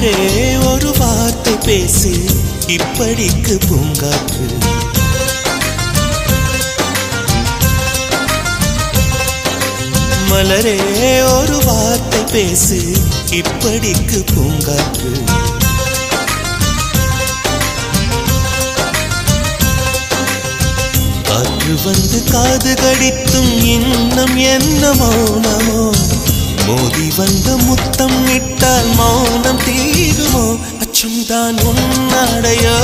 மலரே ஒரு வார்த்தை பேசு இப்படிக்கு பூங்காற்று. மலரே ஒரு வார்த்தை பேசு இப்படிக்கு பூங்காற்று. காற்று வந்து காது கடித்தும் இன்னும் என்ன மௌனமோ, மோதி வந்த முத்தம் இட்டால் மௌனம் தீருமோ. அச்சம் தான் உன்னாடையோ,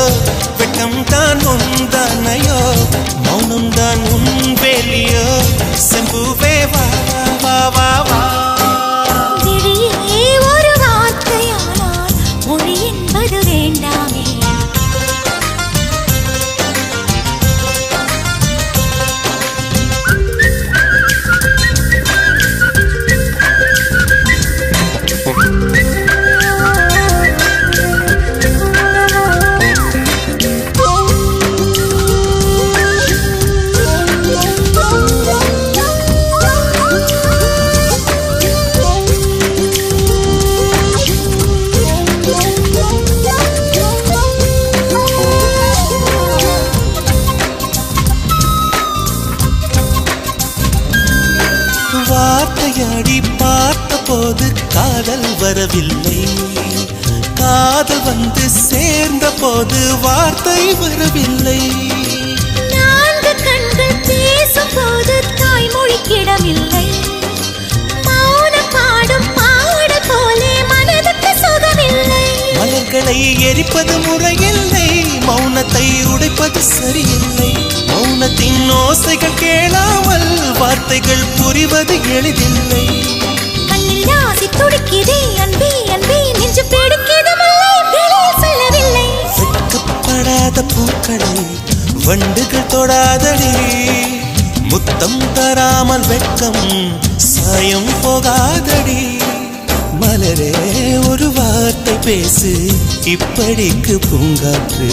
வெட்கம் தான் உந்தானையோ, மௌனம் தான் உன் வேலியோ. செம்புவே வா வா வா வா. விழியே ஒரு வார்த்தையானால் மொழி என்பது வேண்டாமே. வார்த்தையாடி பார்த்த போது காதல் வரவில்லை, காதல் வந்து சேர்ந்த போது வார்த்தை வரவில்லை. நான்கு கண்கள் பேசும் போது தாய்மொழிக்கிடமில்லை, மௌன பாடும் பாடல் போலே மனதுக்கு சுகமில்லை. மலர்களை எரிப்பது முறையில்லை, மௌனத்தை உடைப்பது சரியில்லை. மௌனத்தின் ஓசைகள் கேளாமல் வார்த்தைகள் புரிவது எளிதில்லை. கண்ணில் ஆசை துடிக்குதே அன்பே அன்பே, நெஞ்சு பிடிக்குது மல்லை வெளியில் சொல்லவில்லை. வெட்கப்படாத பூக்களை வண்டுகள் தொடாதடி, முத்தம் தராமல் வெட்கம் சாயம் போகாதடி. மலரே ஒரு வார்த்தை பேசு இப்படிக்கு பூங்காற்று.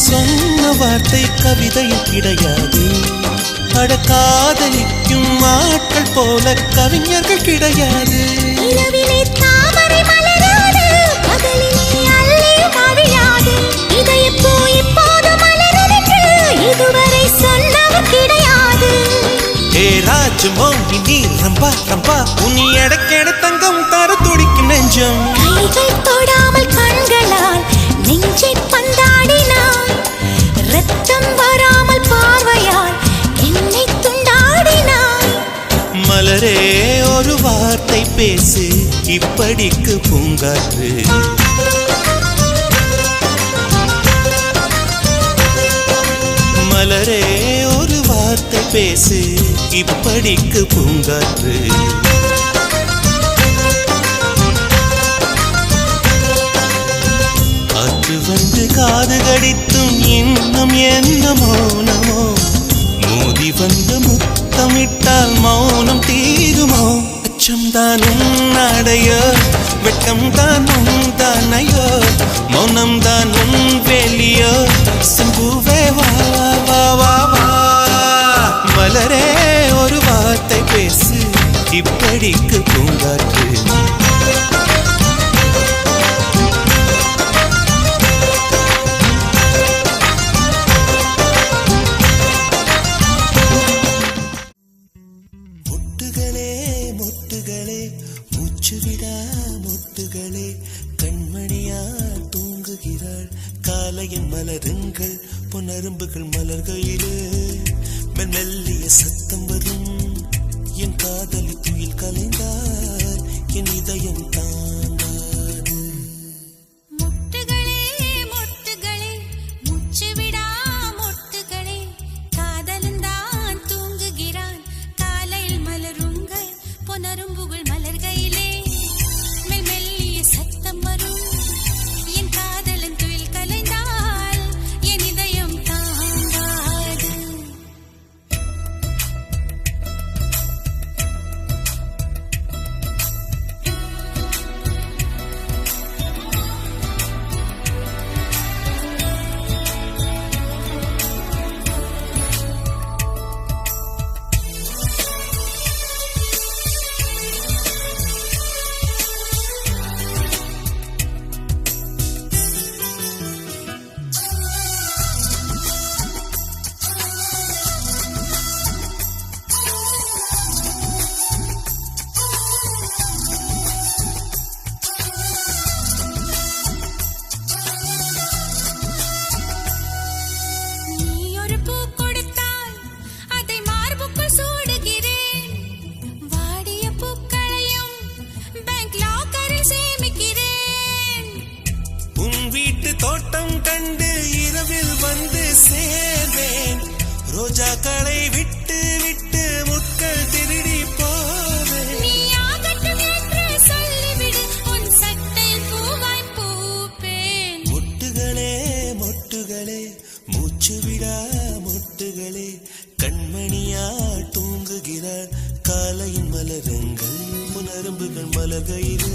சொன்ன வார்த்தை கவிதையில் கிடையாது, அட காதலிக்கும் ஆட்கள் போல கவிஞர்கள் கிடையாது. இரவிலே தாமரை மலராது, பகலிலே அல்லி மழையாது, இதயப்பூ இப்போது மலரென்று இதுவரை சொன்னவர் கிடையாது. ஏ ராஜமோ நீ ரம்பா ரம்பா, உன் எடக்கெட தங்கம் தர துடிக்கும் நெஞ்சம். கைகள் தொடாமல் கண்களால் நெஞ்சை பந்தாடினாய், ரத்தம் வராமல் பார்வையால் என்னை துண்டாடினாய். மலரே ஒரு வார்த்தை பேசு இப்படிக்கு பூங்காற்று. மலரே ஒரு வார்த்தை பேசு இப்படிக்கு பூங்காற்று. காற்று வந்து காது கடித்தும் இன்னும் என்ன மௌனமோ, மோதி வந்த முத்தமிட்டால் மௌனம் தீருமோ. அச்சம் தான் உன்னாடையோ, வெட்கம் தான் உந்தானையோ, மௌனம் தான் உன் வேலியோ. செம்புவே வா வா வா வா. மலரே ஒரு வார்த்தை பேசு இப்படிக்கு பூங்காற்று. முத்துகளே கண்மணியா தூங்குகிறாள், காலையின் மலருங்கள் பொன்னரும்புகள் மலர்கையிலே மெல்லிய சத்தம் வரும். என் காதலி துயில் கலைந்தால் என் இதயம் தாங்காது. முட்டுகளே முட்டுகளே மூச்சு விடா சேர்வேன் ரோஜாக்களை விட்டு விட்டு முட்கள் திருடி போவேன் நீ ஆகட்டும் என்று சொல்லிவிடு உன் சட்டை பூவாய் பூப்பேன் மொட்டுகளே மொட்டுகளே மூச்சு விடா மொட்டுகளே கண்மணியா தூங்குகிறார் காலையின் மலருங்கள் புனரும்புகள் மலர்கையிலே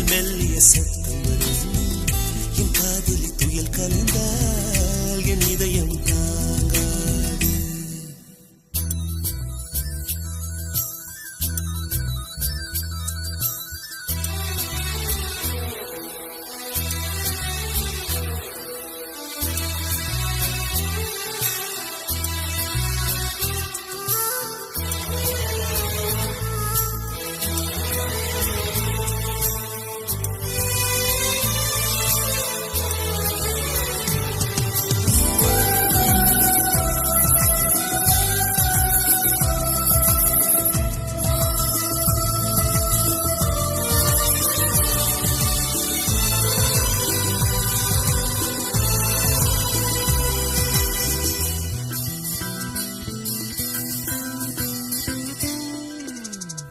மெல்லிய சத்தம் வரும் என் காதில் துயல் கலந்தால் என் இதயம் தாங்காது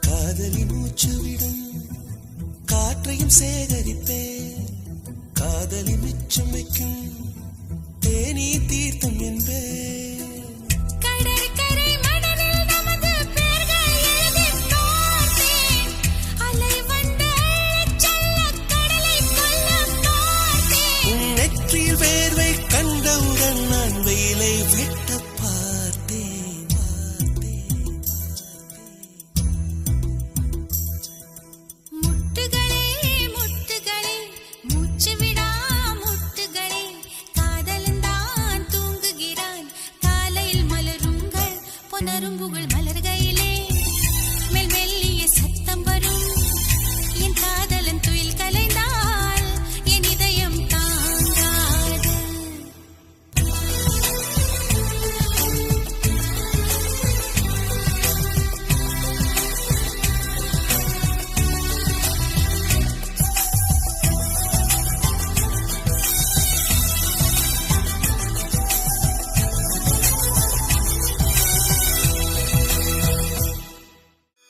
காதலி மூச்சு விடும் காற்றையும் சேகரிப்பேன் காதலி மிச்சம் வைக்கும் தேனீ தீர்த்தம் என்பேன் கடற்கரை மணலில் நமது பெயர்கள் எழுதிப் பார்த்தேன் அலை வந்து அள்ளிச் செல்லக் கடலைக் கொல்லப் பார்த்தேன் உன் நெற்றியில் வேர்வை கண்டவுடன் நான் வெயிலை வெட்ட பார்த்தேன் முட்டுகளே முட்டுகளே மூச்சு விடா முட்டுகளே காதலன்தான் தூங்குகிறான் காலையில் மலருங்கள் புனரும்புகள் மலர்கையிலே மெல்லிய சத்தம் வரும் என் காதலன் துயில் கலைந்தால் என் இதயம் தாங்காது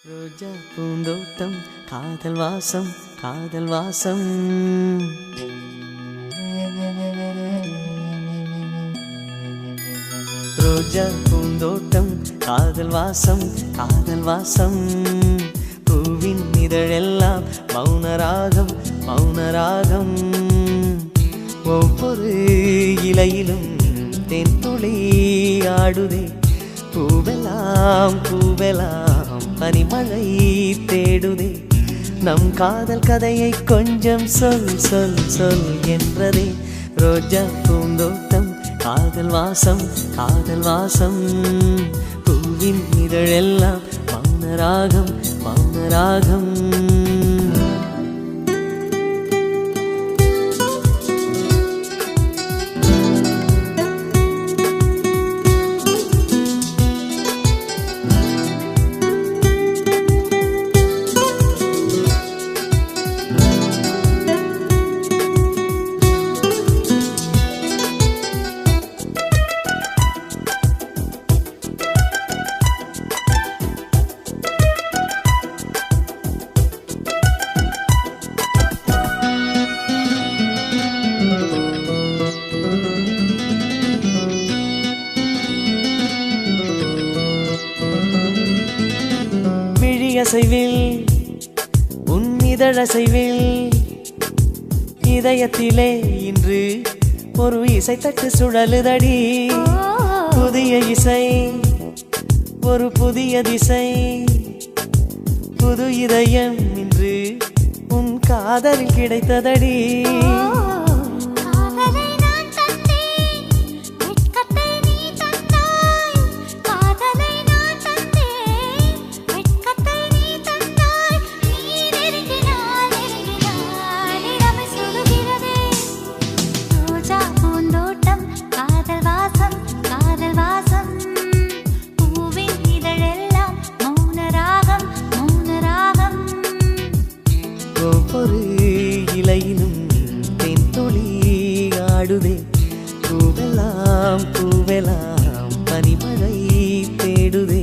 ரோஜா பூந்தோட்டம் காதல் வாசம் காதல் வாசம் ரோஜா பூந்தோட்டம் காதல் வாசம் காதல் வாசம் பூவின் இதழெல்லாம் மௌனராகம் மௌனராகம் ஒவ்வொரு இலையிலும் தென்துளி ஆடுதே பூவெல்லாம் பூவெல்லாம் பனிமழை தேடுதே நம் காதல் கதையை கொஞ்சம் சொல் சொல் சொல் என்றதே ரோஜா பூந்தோட்டம் காதல் வாசம் காதல் வாசம் பூவின் இதழெல்லாம் மௌனராகம் மௌனராகம் அசைவில் உன் இதழசைவில் இதயத்திலே இன்று ஒரு இசைத்தட்டு சுழலுதடி புதிய இசை ஒரு புதிய திசை புது இதயம் இன்று உன் காதலில் கிடைத்ததடி ஒவ்வொரு இலையிலும் தென்துளி ஆடுதே பூவெல்லாம் பூவெல்லாம் பனிமழை தேடுதே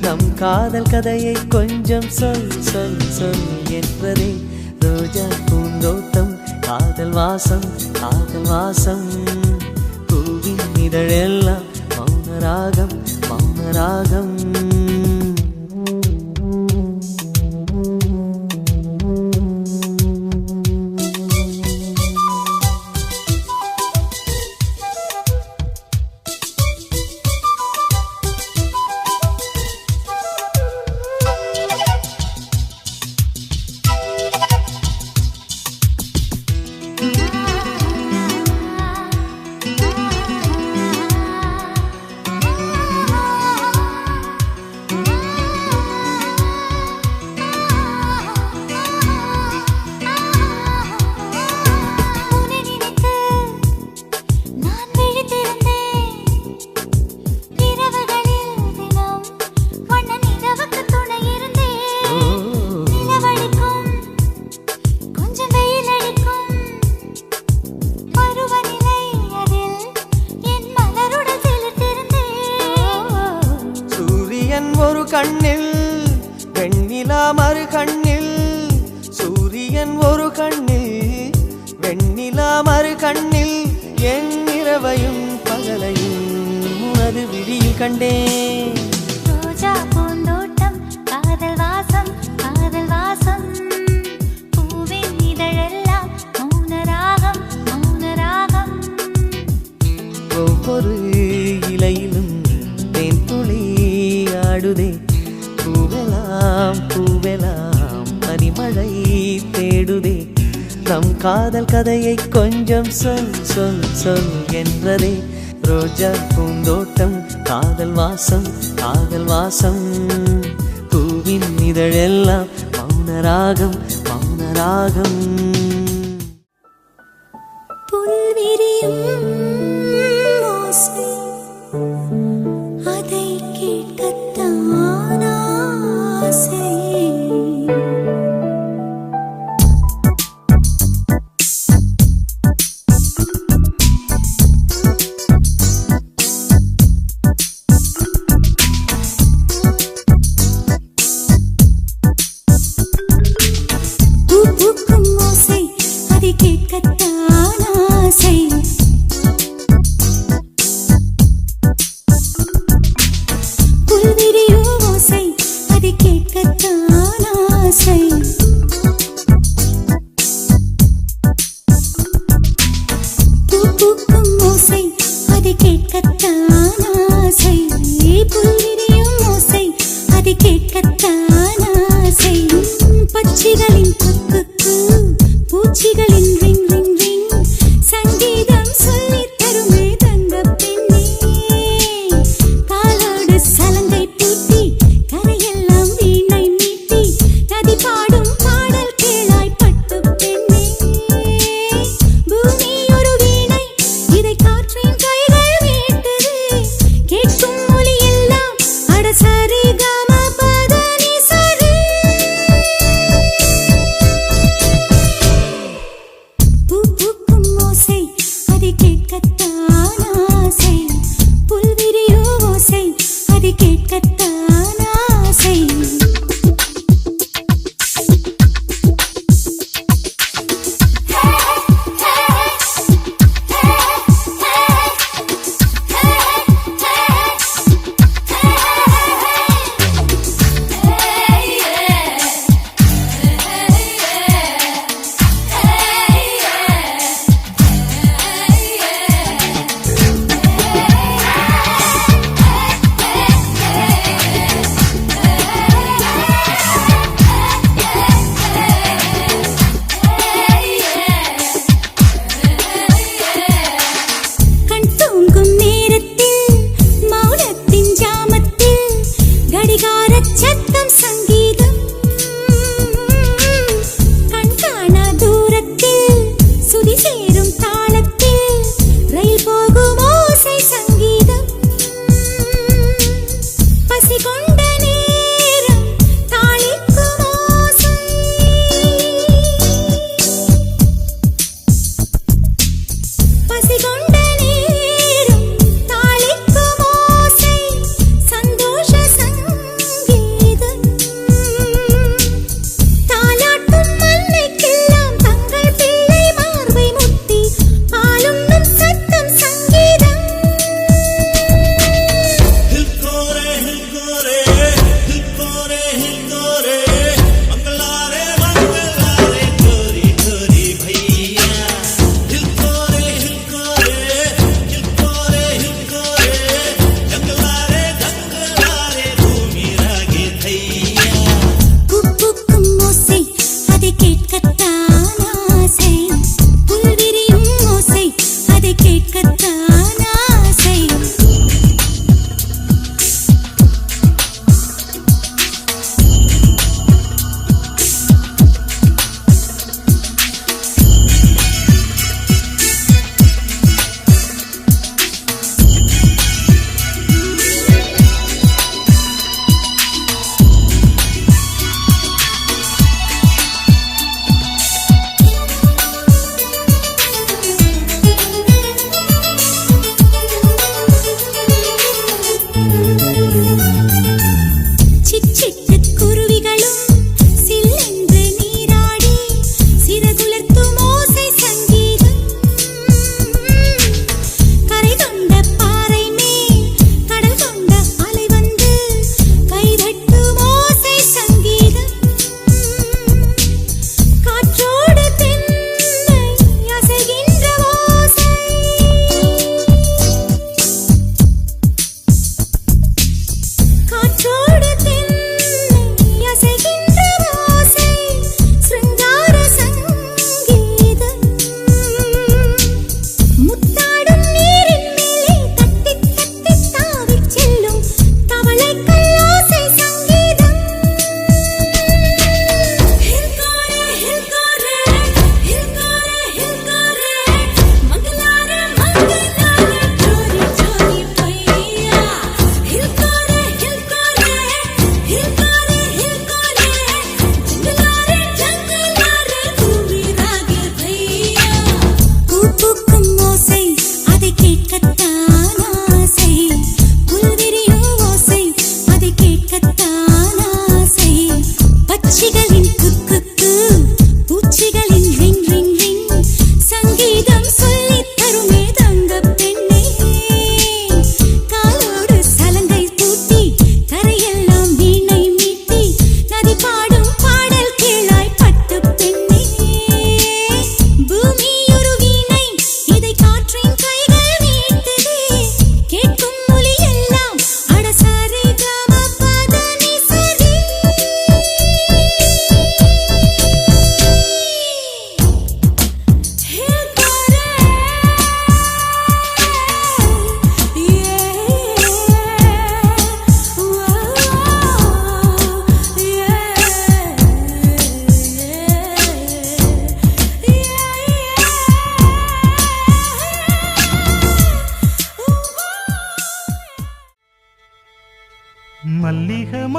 நம் காதல் கதையை கொஞ்சம் சொல் சொல் சொல் என்றதே ரோஜா பூந்தோட்டம் காதல் வாசம் காதல் வாசம் பூவின் இதழெல்லாம் மௌனராகம் மௌனராகம் ஒரு கண்ணில் வெண்ணிலா மறு கண்ணில் சூரியன் ஒரு கண்ணில் வெண்ணிலா மறு கண்ணில் என் இரவையும் பகலையும் உனது விழியில் கண்டேன் ரோஜா பூந்தோட்டம் காதல் வாசம் காதல் வாசம் பூவின் இதழெல்லாம் மௌனராகம் மௌனராகம் ஒவ்வொரு இலையிலும் தேன் துளி ஆடுதே பூவெல்லாம் பூவெல்லாம் பனிமழை தேடுதே நம் காதல் கதையை கொஞ்சம் சொல் சொல் சொல் என்றதே ரோஜா பூந்தோட்டம் காதல் வாசம் காதல் வாசம் பூவின் இதழெல்லாம் மௌனராகம் மௌனராகம் புல்விரியும் ஓசை அதை கேட்கத்தான் ஆசை பூக்கும் ஓசை அதை கேட்கத்தான் ஆசை புல்விரியும் ஓசை அதை கேட்கத்தான் ஆசை பூக்கும் ஓசை அதை கேட்கத்தான் ஆசை புல்விரியும் ஓசை அதை கேட்கத்தான் ஆசை பட்சிகளின் குக்கு பூச்சிகளின் ரிங் ரிங் ரிங் சங்கீதம் சொல்லித் தருமே தங்கப் பெண்ணே காலோடு சலங்கை பூட்டி கரையெல்லாம் வீணை மீட்டி நதி பாடும் பாடல் கேளாய் பட்டுப் பெண்ணே பூமி ஒரு வீணை இதை காற்றின் கைகள் மீட்டுது கேட்கும் மொழி எல்லாம் அட சரி கம பத நி சரி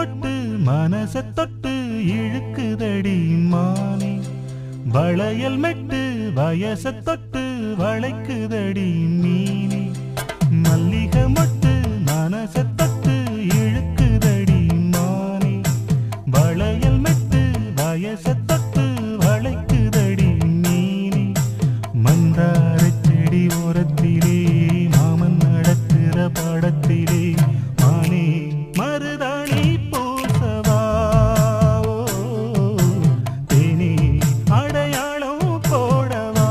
மொட்டு மனச தொட்டு இழுக்குதடி மானே வளையல் மெட்டு வயச தொட்டு வளைக்குதடி மீனே மல்லிகை மொட்டு மனச தொட்டு இழுக்குதடி மானே வளையல் மெட்டு வயச தொட்டு வளைக்குதடி மீனே மந்தார செடி ஓரத்திலே மாமன் நடக்கிற படத்திலே மானே மருதாணி பூசவா தேனே அடையாளம் போடவா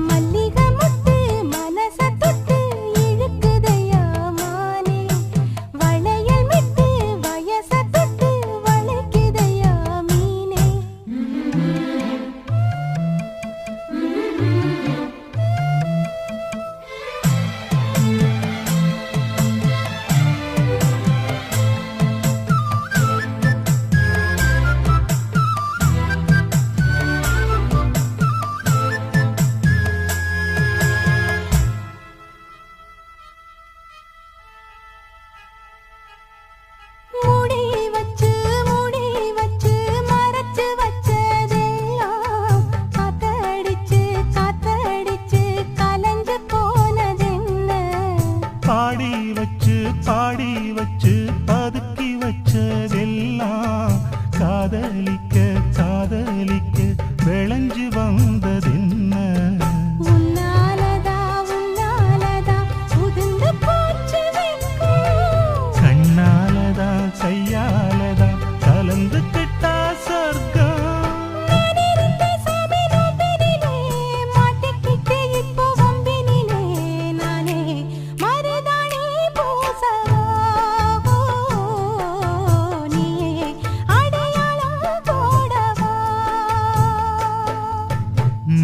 மல்லிகை மொட்டு மனச தொட்டு இழுக்குதையா மானே வளையல் மெட்டு வயச தொட்டு வளைக்குதையா மீனே மூடி வச்சு மறைச்சு வச்சதெல்லாம் காத்தடிச்சு கலஞ்சு போனதென்ன பாடி வச்சு பதுக்கி வச்சதெல்லாம் காதலிக்க விளைஞ்சு வந்ததென்ன உன்னாலதா உதிர்ந்து போச்சு வெட்கம் கண்ணாலதா கையாலதா கலந்து கிட்டா சொர்க்கம் நான் இருந்த சாமி நோம்பினிலே மாட்டிக்கிட்டு இப்போ வம்பினிலே நானே மருதாணி பூசவா நீயே அடையாளம் போடவா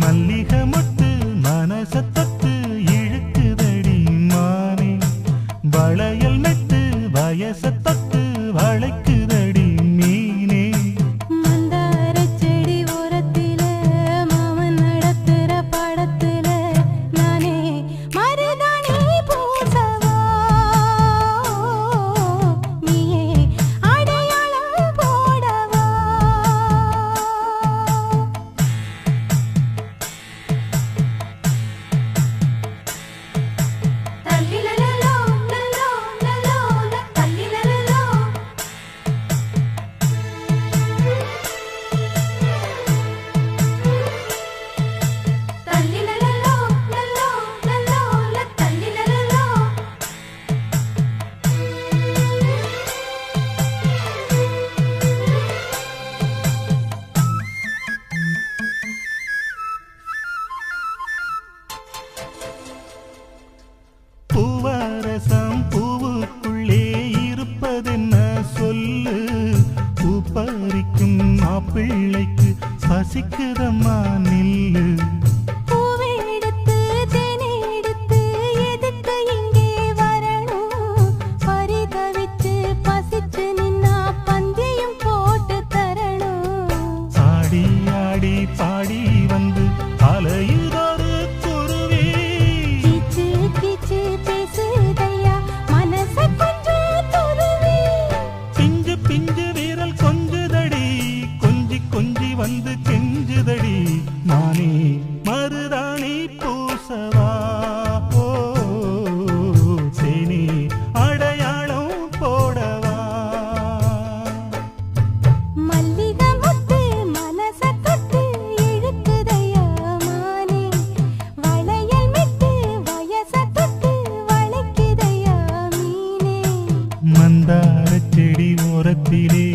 மல்லிகை மொட்டு மனச தொட்டு இழுக்குதடி மானே வளையல் மெட்டு வயச தொட்டு வளைக்குதடி மீனே மந்தார செடி ஓரத்தில மாமன் நடத்துற படத்துல நானே மருதாணி பூசவா நீயே அடையாளம் போடவா தல்லிலலலோ லலோ லலோ தல்லிலலலோ தல்லிலலலோ லலோ லலோ தல்லிலலலோ பூவரசம் பூவுக்குள்ளே இருப்பதென்ன சொல்லு பூ பறிக்கும் மாப்பிள்ளைக்கு பசிக்குதம்மா நில்லு பூவை எடுத்து தேனை எடுத்து எதுக்கு இங்கே வரணும் பரிதவிச்சு பசிச்சு நின்னா பந்தியும் போட்டு தரணும் ஆடி ஆடி பாடி வந்து அலையுதொரு குருவி கீச்சு கீச்சு பேசுதையா மனச கொஞ்சம் துருவி பிஞ்சு பிஞ்சு வீரல் கொஞ்சுதடி கொஞ்சி வந்து கெஞ்சுதடி நானே மருதாணி பூசவா தேனே அடையாளம் போடவா மல்லிகை மொட்டு மனச தொட்டு இழுக்குதையா மானே வளையல் மெட்டு வயச தொட்டு வளைக்குதையா மீனே மந்தார செடி ஓரத்திலே